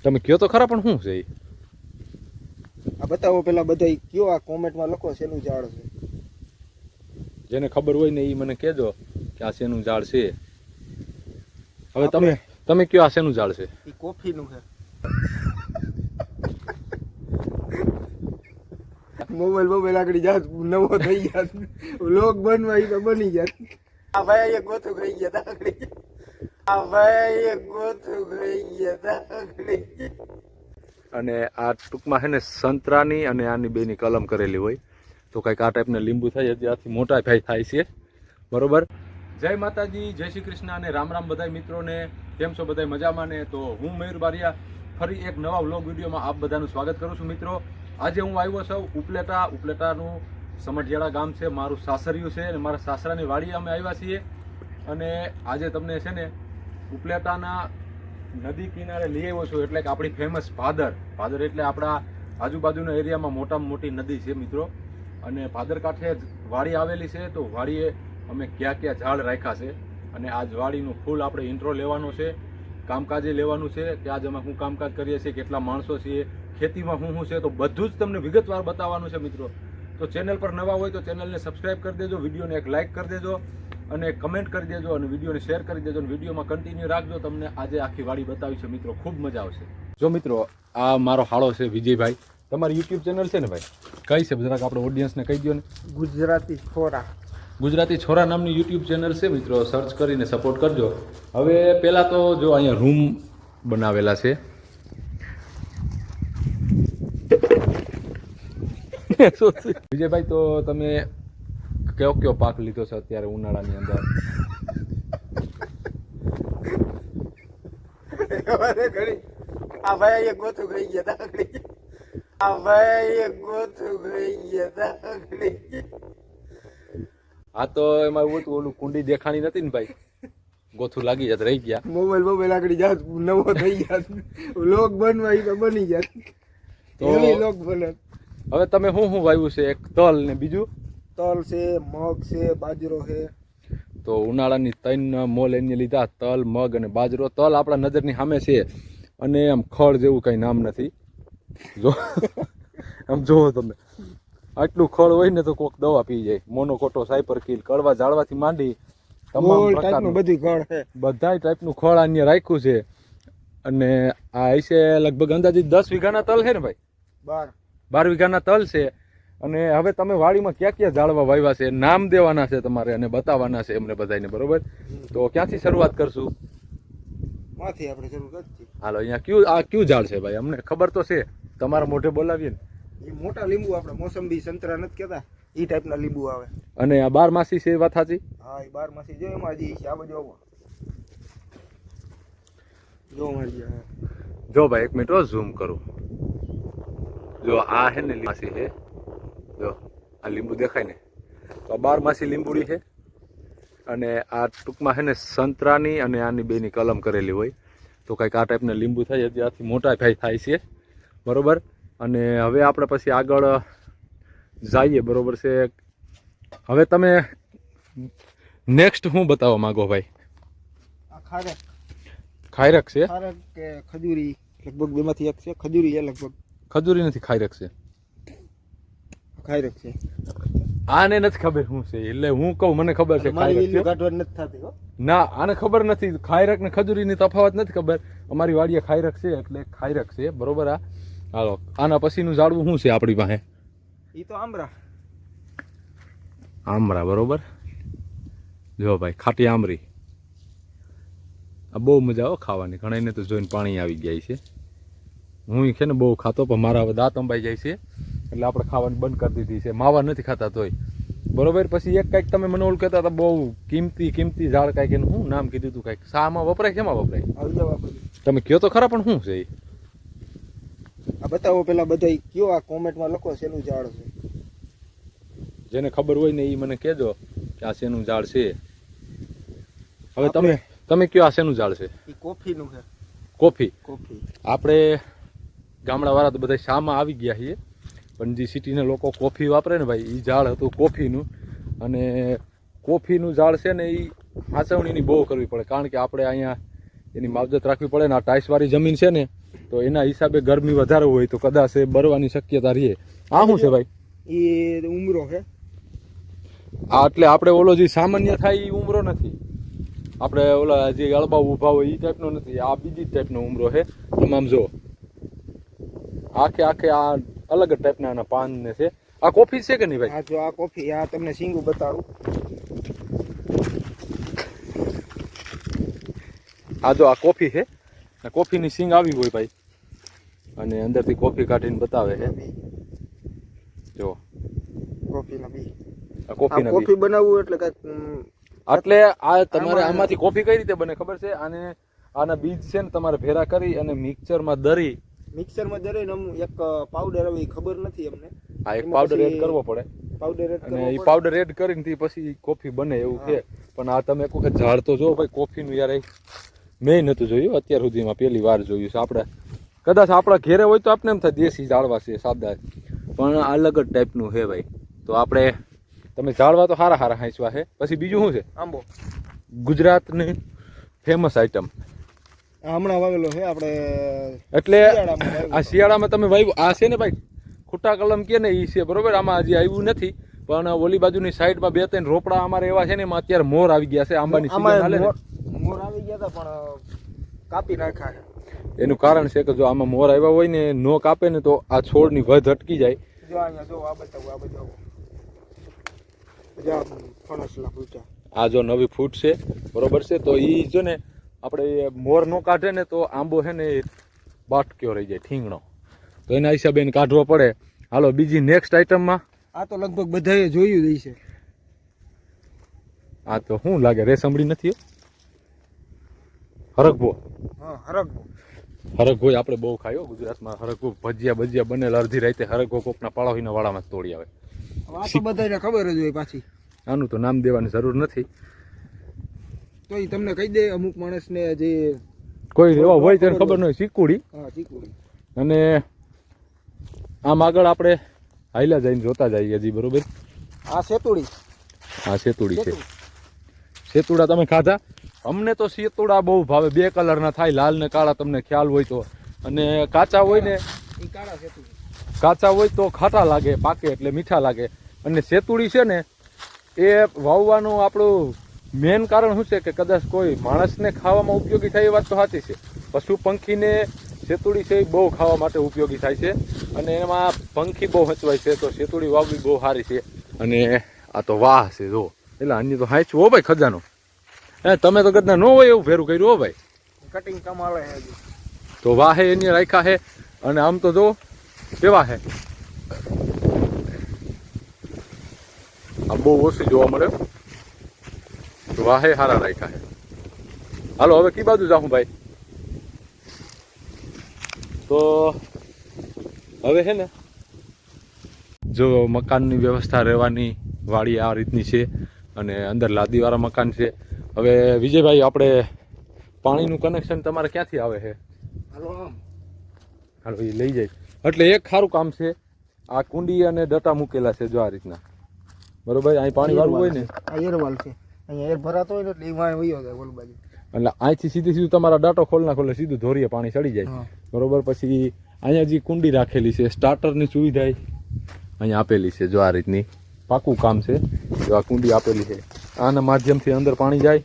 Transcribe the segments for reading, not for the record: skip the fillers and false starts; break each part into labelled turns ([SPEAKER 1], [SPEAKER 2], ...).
[SPEAKER 1] તમે કયો તો ખરા, પણ શું છે
[SPEAKER 2] આ બતાવો પેલા બધા કયો, આ કોમેન્ટમાં લખો શેનું ઝાડ છે.
[SPEAKER 1] જેને ખબર હોય ને એ મને કહેજો કે આ શેનું ઝાડ છે. હવે તમે કયો આ શેનું ઝાડ છે?
[SPEAKER 2] એ કોફીનું છે. મોબાઈલ આગળ જાત નવો થઈ જાત, વ્લોગ બનવા ઈ તો બની જાત. આ ભાઈ એક ગોથું ખાઈ ગયા તા આગળ. આ ભાઈ એક ગોથું ખાઈ ગયા તા આગળ.
[SPEAKER 1] અને આ ટૂંકમાં છે ને સંતરાની અને આની બેની કલમ કરેલી હોય, તો કંઈક આ ટાઈપના લીંબુ થાય, ત્યાંથી મોટા થાય છે. બરોબર. જય માતાજી, જય શ્રી કૃષ્ણ અને રામ રામ બધા મિત્રોને. કેમ છો બધા મજામાં ને? તો હું મયુર બારિયા ફરી એક નવા વ્લોગ વિડીયોમાં આપ બધાનું સ્વાગત કરું છું. મિત્રો, આજે હું આવ્યો છું ઉપલેટાનું સમઢિયાળા ગામ છે, મારું સાસરિયું છે અને મારા સાસરાની વાડી અમે આવ્યા છીએ. અને આજે તમને છે ને ઉપલેટાના નદી કિનારે લઈ આવ્યો છું, એટલે કે આપણી ફેમસ ભાદર એટલે આપણા આજુબાજુના એરિયામાં મોટામાં મોટી નદી છે મિત્રો. અને ભાદર કાંઠે વાડી આવેલી છે, તો વાડીએ અમે ક્યાં ઝાડ રાખ્યા છે અને આ વાડીનું ફૂલ આપણે ઇન્ટ્રો લેવાનો છે, કામકાજે લેવાનું છે કે આજ અમે શું કામકાજ કરીએ છીએ, કેટલા માણસો છીએ, ખેતીમાં શું છે, તો બધું જ તમને વિગતવાર બતાવવાનું છે મિત્રો. તો ચેનલ પર નવા હોય તો ચેનલને સબસ્ક્રાઈબ કરી દેજો, વિડીયોને એક લાઇક કરી દેજો અને કમેન્ટ કરી દેજો અને વિડીયોને શેર કરી દેજો અને વિડીયોમાં કન્ટિન્યુ રાખજો. તમને આજે આખી વાડી બતાવી છે મિત્રો, ખૂબ મજા આવશે. જો મિત્રો, આ મારો હાળો છે વિજયભાઈ. તમારી યુટ્યુબ ચેનલ છે ને ભાઈ? કઈ છે જરાક આપણે ઓડિયન્સને કહી દો ને. ગુજરાતી છોરા નામની યુટ્યુબ ચેનલ છે મિત્રો, સર્ચ કરીને સપોર્ટ કરજો. હવે પહેલાં તો જો અહીંયા રૂમ બનાવેલા છે. વિજયભાઈ, તો તમે કયો પાક લીધો છે અત્યારે ઉનાળાની અંદર?
[SPEAKER 2] આ ભાઈ એક ગોથું ખાઈ ગયા તા આગળ. આ ભાઈ એક ગોથું ખાઈ ગયા તા આગળ.
[SPEAKER 1] આ તો એમાં એવું હતું, ઓલું કુંડી દેખાણી નથી ને ભાઈ, ગોથું લાગી જાત, રહી ગયા.
[SPEAKER 2] મોબાઈલ આગળ જાત નવો થઈ જાત, વ્લોગ બનવા ઈ તો બની જાત.
[SPEAKER 1] તો
[SPEAKER 2] વ્લોગ બને.
[SPEAKER 1] હવે તમે શું વાવ્યું છે? એક તલ ને બીજું
[SPEAKER 2] તલ છે, મગ છે, બાજરો છે.
[SPEAKER 1] તો ઉનાળાની 3 મોલ એને લીધા, તલ, મગ અને બાજરો. તલ આપણા નજરની સામે છે અને આમ ખડ જેવું કઈ નામ નથી. જો આમ જોવો તમે, આટલું ખડ હોય ને તો કોક દવા પી જાય. મોનોકોટો, સાયપર કિલ, કડવા ઝાડવાથી માંડી તમામ પ્રકારનું બધું ખડ છે, બધા ટાઈપનું ખડ આને રાખ્યું છે. અને આ હશે લગભગ અંદાજિત 10 વીઘાના તલ છે ને ભાઈ? 12 વીઘાના તલ છે. અને હવે તમે વાડીમાં ક્યાં ઝાડવા વાવ્યા છે, નામ દેવાના છે તમારે અને બતાવવાના છે એમને બધાને. બરોબર, તો ક્યાંથી શરૂઆત કરશું?
[SPEAKER 2] માંથી આપણે શરૂ કરીએ.
[SPEAKER 1] હાલો, અહીંયા કયું ઝાડ છે ભાઈ? અમને ખબર તો છે, તમારા મોઢે બોલાવીએ ને.
[SPEAKER 2] એ મોટા લીંબુ આપણે મોસંબી સંતરા નથી કહેતા, એ ટાઈપના લીંબુ આવે.
[SPEAKER 1] અને આ 12 માસી છે, વાત સાચી?
[SPEAKER 2] હા, એ 12 માસી. જો એમાં હજી આ બાજુ આવો, જો મારી
[SPEAKER 1] જો ભાઈ, એક મિનિટ ઝૂમ કરું. જો આ હે ને માસી છે, જો આ લીંબુ દેખાય ને, તો આ 12 માસી લીંબુડી છે. અને આ ટૂંકમાં છે ને સંતરાની અને આની બેની કલમ કરેલી હોય, તો કંઈક આ ટાઈપના લીંબુ થાય, ત્યાંથી મોટા થાય છે. બરોબર. અને હવે આપણે પછી આગળ જઈએ. બરોબર છે. હવે તમે નેક્સ્ટ શું બતાવવા માંગો ભાઈ?
[SPEAKER 2] આ ખારક
[SPEAKER 1] છે,
[SPEAKER 2] ખારક કે ખજૂરી, લગભગ બેમાંથી એક છે. ખજૂરી છે લગભગ. ખજૂરી
[SPEAKER 1] નથી, ખાયરક છે.
[SPEAKER 2] ખાયરક છે.
[SPEAKER 1] આને નથી ખબર શું છે, એટલે હું કહું મને ખબર છે. ના, આને ખબર નથી. ખાયરક ને ખજૂરીની તફાવત નથી ખબર. અમારી વાડીએ ખાયરક છે એટલે ખાયરક છે. બરોબર. હાલો, આના પછીનું ઝાડવું શું છે આપણી પાસે?
[SPEAKER 2] ઈ તો આમરા.
[SPEAKER 1] બરોબર. જો ભાઈ, ખાટી આમરી. આ બહુ મજા આવે ખાવાની. ઘણાને તો જોઈને પાણી આવી જાય છે. હું છે ને બહુ ખાતો, પણ મારા હવે દાંત અંબાઈ જાય છે એટલે આપણે ખાવાનું બંધ કરી દીધી છે. માવા નથી ખાતા તોય. બરોબર. પછી એક કંઈક તમે મને ઓલું કહેતા હતા, બહુ કિંમતી ઝાડ, કંઈક એનું શું નામ કીધું હતું? કંઈક શામાં વપરાય, શેમાં વપરાય? તમે કયો તો ખરા, પણ શું છે?
[SPEAKER 2] આ બતાવો પેલા બધા કયો, આ કોમેન્ટમાં લખો શેનું ઝાડ છે.
[SPEAKER 1] જેને ખબર હોય ને એ મને કહેજો કે આ શેનું ઝાડ છે. હવે તમે કયો આ શેનું ઝાડ છે?
[SPEAKER 2] એ કોફીનું છે.
[SPEAKER 1] કોફી. આપણે ગામડાવાળા તો બધા શામાં આવી ગયા છીએ, પણ જે સિટીના લોકો કોફી વાપરે ને ભાઈ, એ ઝાડ હતું કોફીનું. અને કોફીનું ઝાડ છે ને, એ સાચવણીની બહુ કરવી પડે, કારણ કે આપણે અહીંયા એની માવજત રાખવી પડે ને. આ ટાઈસવાળી જમીન છે ને, તો એના હિસાબે ગરમી વધારે હોય તો કદાચ એ બરવાની શક્યતા રહે. આ શું છે ભાઈ?
[SPEAKER 2] એ ઉમરો છે.
[SPEAKER 1] આ એટલે આપણે ઓલો જે સામાન્ય થાય એ ઉમરો નથી. આપણે ઓલા જે અળબા ઊભા હોય એ ટાઈપનો નથી. આ બીજી ટાઈપનો ઉમરો છે. તમામ જો આખે આ અલગ જ ટાઈપના આના પાન ને છે. આ કોફી છે કે નહીં ભાઈ?
[SPEAKER 2] આ જો આ કોફી, આ તમને સિંગું બતાડું.
[SPEAKER 1] આ જો આ કોફી છે. આ કોફીની સિંગ આવી હોય ભાઈ, અને અંદરથી કોફી કાઢીને બતાવે છે. જો
[SPEAKER 2] કોફીના બી.
[SPEAKER 1] આ કોફીના
[SPEAKER 2] કોફી બનાવવું એટલે કઈક
[SPEAKER 1] એટલે આ તમારે આમાંથી કોફી કઈ રીતે બને ખબર છે? આના બીજ છે ને તમારે ભેરા કરી અને મિક્સરમાં દરીને
[SPEAKER 2] એક પાવડર આવે, ખબર નથી અમને.
[SPEAKER 1] આ એક પાવડર એડ કરવો પડે.
[SPEAKER 2] પાવડર એડ
[SPEAKER 1] અને એ પાવડર એડ કરીને પછી કોફી બને એવું છે. પણ આ તમે એક વખત ઝાડ તો જો ભાઈ કોફીનું યાર, મેં નહોતું જોયું અત્યાર સુધીમાં, પહેલી વાર જોયું છે. આપણે કદાચ આપણા ઘેરે હોય તો આપણે એમ થાય દેશી ઝાડવા છે સાદા, પણ અલગ જ ટાઈપનું છે ભાઈ. તો આપણે તમે ઝાડવા તો સારા હાંચવા છે. પછી બીજું શું છે?
[SPEAKER 2] આંબો,
[SPEAKER 1] ગુજરાતની ફેમસ આઈટમ
[SPEAKER 2] હમણાં વાવેલો છે આપણે.
[SPEAKER 1] એટલે આ શિયાળામાં તમે વાવ્યું આ છે ને ભાઈ, ખૂટા કલમ કે ને એ છે બરોબર. આમાં હજી આવ્યું નથી, પણ ઓલી બાજુની સાઈડમાં 2-3 રોપડા અમારે એવા છે ને, એમાં અત્યારે મોર આવી ગયા છે. આંબાની સીઝન હાલે ને,
[SPEAKER 2] મોર આવી ગયા હતા પણ કાપી નાખ્યા.
[SPEAKER 1] એનું કારણ છે કે જો આમાં મોર આવ્યા હોય ને, નો કાપે ને તો આ છોડની વધ અટકી જાય.
[SPEAKER 2] જો અહીંયા જો આ બતાવો ફણસલા ફૂટા.
[SPEAKER 1] આ જો નવી ફૂટ છે બરોબર છે. તો એ જો ને આપણે મોર નો કાઢે ને તો આંબો છે ને બાટક્યો રહી જાય, ઠીંગણો. તો એના હિસાબે એને કાઢવો પડે. હાલો બીજી નેક્સ્ટ આઈટમમાં.
[SPEAKER 2] આ તો લગભગ બધાએ જોયું જ છે.
[SPEAKER 1] આ તો શું લાગે? રેસમડી નથી? હરગવો.
[SPEAKER 2] હા, હરગવો.
[SPEAKER 1] હરગવો આપણે બહુ ખાયો ગુજરાતમાં. હરગવો ભજીયા બનેલા અડધી રાતે હરગવો કોકના પાળોહીના વાળામાં તોડી આવે.
[SPEAKER 2] આ તો બધાને ખબર જ હોય પાછી.
[SPEAKER 1] આનું તો નામ દેવાની જરૂર નથી.
[SPEAKER 2] તો એ તમને કહી દે અમુક માણસને જે
[SPEAKER 1] કોઈ એવા હોય તેને ખબર ન હોય. ચીકુડી.
[SPEAKER 2] હા, ચીકુડી.
[SPEAKER 1] અને આમ આગળ આપણે હાઈલા જઈને જોતા જઈએ હજી બરોબર.
[SPEAKER 2] આ સેતુડી.
[SPEAKER 1] હા, સેતુડી છે. સેતુડા તમે ખાધા? અમને તો સેતુડા બહુ ભાવે. 2 કલરના થાય, લાલ ને કાળા, તમને ખ્યાલ હોય તો. અને કાચા હોય ને,
[SPEAKER 2] એ કાળા સેતુડી.
[SPEAKER 1] કાચા હોય તો ખાટા લાગે, પાકે એટલે મીઠા લાગે. અને સેતુડી છે ને એ વાવવાનું આપણું મેન કારણ શું છે કે કદાચ કોઈ માણસને ખાવામાં ઉપયોગી થાય એ વાત તો સાચી છે. પશુ પંખીને સેતુડી છે એ બહુ ખાવા માટે ઉપયોગી થાય છે. અને એમાં પંખી બહુ હચવાય છે. તો સેતુડી વાવવી બહુ સારી છે. અને આ તો વાહ છે જો. એટલે આની તો હાચવું હો ભાઈ ખજાનો. તમે તો કદાચ ન હોય એવું ભેરું કર્યું હો ભાઈ.
[SPEAKER 2] કટિંગ કમાલે છે હજી.
[SPEAKER 1] તો વાહે એની રાખ્યા છે. અને આમ તો જો કેવા છે, આમ બહુ ઓછી જોવા મળે. તો વાહે હારા રાખ્યા છે. હાલો હવે કઈ બાજુ જાઉં ભાઈ? તો હવે છે ને જો મકાનની વ્યવસ્થા રહેવાની વાડી આ રીતની છે. અને અંદર લાદીવાળા મકાન છે. હવે વિજયભાઈ, આપણે પાણીનું કનેક્શન તમારે ક્યાંથી આવે છે? હાલો એ લઈ જાય. એટલે એક સારું કામ છે, આ કુંડી અને ડટા મૂકેલા છે જો આ રીતના બરોબર. અહીં પાણી વાળું હોય ને,
[SPEAKER 2] આ એરવાલ છે, અહીંયા એર ભરાતો હોય ને એટલે એ વાય વયો જાય ઓલ બાજુ.
[SPEAKER 1] એટલે અહીંથી સીધું તમારા ડાટો ખોલે સીધું ધોરીએ પાણી ચડી જાય બરોબર. પછી અહીંયા જે કુંડી રાખેલી છે, સ્ટાર્ટરની સુવિધા અહીંયા આપેલી છે જો આ રીતની. પાકું કામ છે. જો આ કુંડી આપેલી છે, આના માધ્યમથી અંદર પાણી જાય,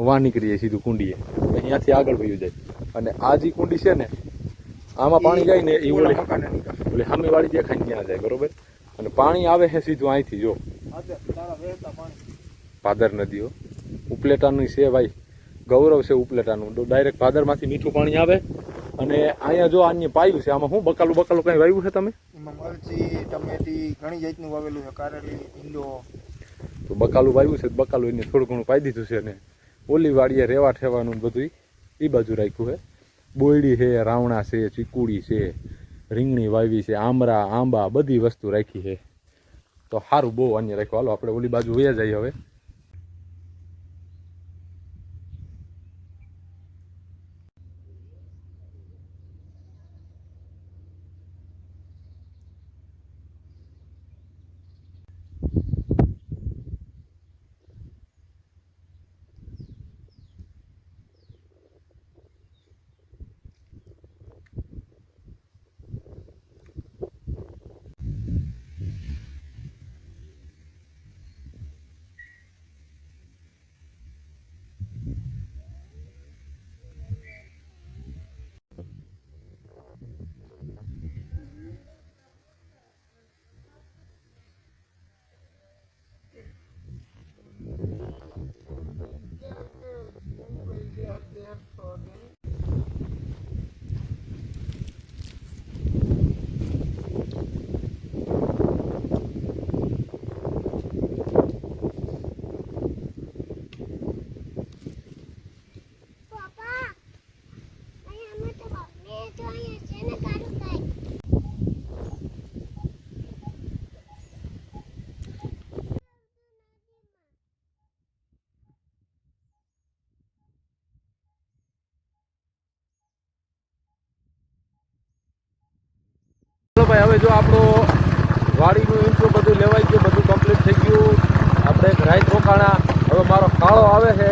[SPEAKER 1] વા નીકળીએ સીધું કુંડીએ, અહીંયાથી આગળ વયું જાય. અને આ જે કુંડી છે ને, આમાં પાણી જાય ને એ ઓલી સામેવાળી દેખાય ત્યાં જાય બરોબર. અને પાણી આવે છે સીધું અહીંથી. જો ભાદર નદીઓ ઉપલેટાની છે ભાઈ, ગૌરવ છે ઉપલેટાનું. ડાયરેક્ટ ભાદરમાંથી મીઠું પાણી આવે. અને અહીંયા જો આની પાયું છે, આમાં શું બકાલું કઈ વાવ્યું છે તમે?
[SPEAKER 2] એમાં મરચી, ટમેટી, ઘણી જાતનું વાવેલું છે, કારેલી, ભીંડો.
[SPEAKER 1] તો બકાલું વાવ્યું છે, બકાલું એને થોડું ઘણું પાઈ દીધું છે. અને ઓલી વાડીએ રેવા ઠેવાનું બધું એ બાજુ રાખ્યું છે. બોયડી છે, રાવણા છે, ચીકુડી છે, રીંગણી વાવી છે, આંબા બધી વસ્તુ રાખી છે. તો સારું બહુ અન્ય રાખ્યું. હાલો આપણે ઓલી બાજુ વયા જઈએ હવે. હાલો ભાઈ, હવે જો આપણો વાડીનું ઇન્ટ્રો બધું લેવાઈ ગયું, બધું કમ્પ્લીટ થઈ ગયું. આપણે એક રાઈત રોકાણા. હવે મારો ખાડો આવે છે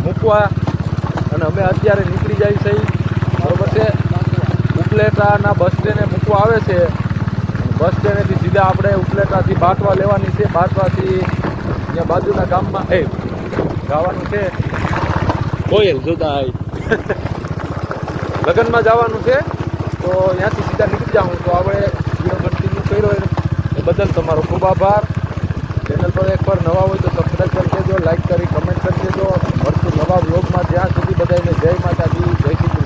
[SPEAKER 1] મૂકવા અને અમે અત્યારે નીકળી જાય છે. બરોબર છે, ઉપલેટાના બસ સ્ટેન્ડે મૂકવા આવે છે. બસ સ્ટેન્ડેથી સીધા આપણે ઉપલેટાથી બાટવા લેવાની છે. બાટવાથી ત્યાં બાજુના ગામમાં જવાનું છે. કોયલ જોતા આવી લગ્નમાં જવાનું છે, તો ત્યાંથી સીધા નીકળી જાઉં. તો આપણે વિડીયો કન્ટિન્યુ કર્યો એ બદલ તમારો ખૂબ આભાર. ચેનલ પર એકવાર નવા હોય તો સબસ્ક્રાઈબ કરી દેજો, લાઈક કરી કમેન્ટ કરી દેજો. મળશું નવા બ્લોગમાં. ત્યાં સુધી બધાને જય માતાજી, જય શ્રી કૃષ્ણ.